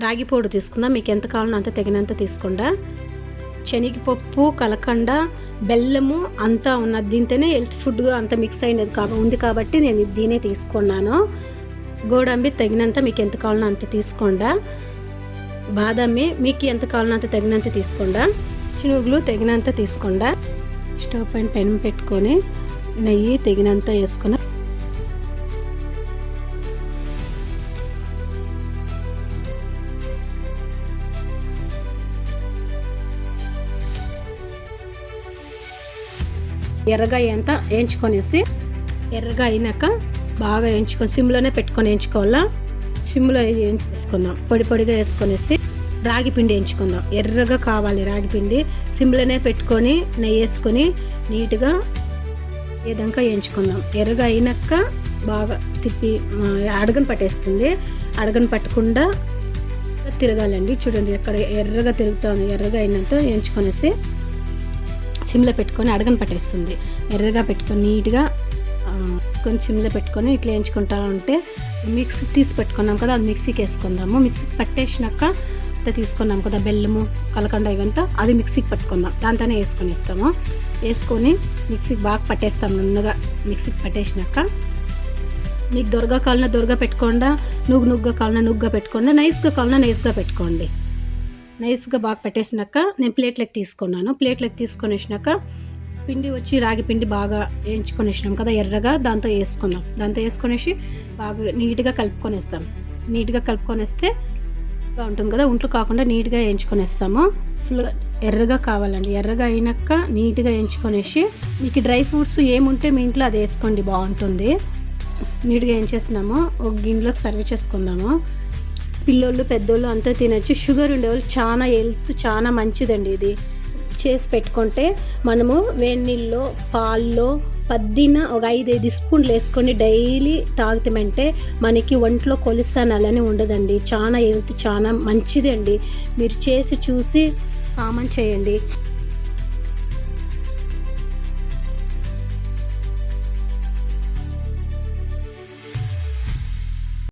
రాగి పొడి తీసుకుందాం. మీకు ఎంత కావాలో అంత తగినంత తీసుకోండి. శనగపప్పు, కలకండ, బెల్లము అంతా ఉన్నది. దీంతోనే హెల్త్ ఫుడ్గా అంత మిక్స్ అయినది ఉంది కాబట్టి నేను దీనే తీసుకున్నాను. గోడంబి తగినంత మీకు ఎంత కావాలో అంత తీసుకోండి. బాదామి మీకు ఎంత కావాలో అంత తగినంత తీసుకోండి. చినుగులు తగినంత తీసుకోండి. స్టవ్ పైన పెనం పెట్టుకొని నెయ్యి తగినంత వేసుకొని ఎర్రగా ఎంత వేయించుకొనేసి, ఎర్రగా అయినాక బాగా వేయించుకొని సిమ్లోనే పెట్టుకొని వేయించుకోవాలా. సిమ్లో వేసుకుందాం. పొడి పొడిగా వేసుకొనేసి రాగి పిండి వేయించుకుందాం. ఎర్రగా కావాలి రాగి పిండి. సిమ్లోనే పెట్టుకొని నెయ్యి వేసుకొని నీట్గా ఏదంకా వేయించుకుందాం. ఎర్రగా అయినాక బాగా తిప్పి అడగని పట్టేస్తుంది. అడగని పట్టకుండా తిరగాలండి. చూడండి ఎక్కడ ఎర్రగా తిరుగుతుంది. ఎర్రగా అయినంత వేయించుకొనేసి సిమ్లో పెట్టుకొని అడగని పట్టేస్తుంది. ఎర్రగా పెట్టుకొని నీట్గా వేసుకొని సిమ్లో పెట్టుకొని ఇట్లా వేయించుకుంటా ఉంటే మిక్సీ తీసి పెట్టుకున్నాం కదా, అది మిక్సీకి వేసుకుందాము. మిక్సీకి పట్టేసినాక తీసుకున్నాం కదా బెల్లము, కలకండ ఇవంతా, అది మిక్సీకి పట్టుకుందాం. దాంతోనే వేసుకొని ఇస్తాము. వేసుకొని మిక్సీకి బాగా పట్టేస్తాం. నున్నగా మిక్సీకి పట్టేసినాక మీకు దొరగా కావాలన్నా దొరగా పెట్టుకోండి, నుగ్గా కావాలన్నా నుగ్గా పెట్టుకోండి, నైస్గా కావాలన్నా నైస్గా పెట్టుకోండి. నైస్గా బాగా పెట్టేసినాక నేను ప్లేట్లోకి తీసుకున్నాను. ప్లేట్లోకి తీసుకొనేసినాక పిండి వచ్చి రాగి పిండి బాగా వేయించుకొనేసినాం కదా ఎర్రగా, దాంతో వేసుకుందాం. దాంతో వేసుకొనేసి బాగా నీట్గా కలుపుకొనేస్తాం. నీట్గా కలుపుకొనేస్తే ఉంటుంది కదా, ఒంట్లు కాకుండా నీట్గా వేయించుకొనేస్తాము. ఫుల్గా ఎర్రగా కావాలండి. ఎర్రగా అయినాక నీట్గా వేయించుకొనేసి మీకు డ్రై ఫ్రూట్స్ ఏముంటే మీ ఇంట్లో అది వేసుకోండి, బాగుంటుంది. నీట్గా వేయించేసినాము. ఒక గిన్నెలోకి సర్వ్ చేసుకుందాము. పిల్లోళ్ళు పెద్దోళ్ళు అంతా తినచ్చు. షుగర్ ఉండేవాళ్ళు చాలా హెల్త్ చాలా మంచిదండి. ఇది చేసి పెట్టుకుంటే మనము వేడి నీళ్ళలో పాల్లో పద్దిన ఒక 5 స్పూన్లు వేసుకొని డైలీ తాగుతామంటే మనకి ఒంట్లో కొలెస్ట్రాల్ అని ఉండదండి. చాలా హెల్త్ చాలా మంచిదండి. మీరు చేసి చూసి కామెంట్ చేయండి.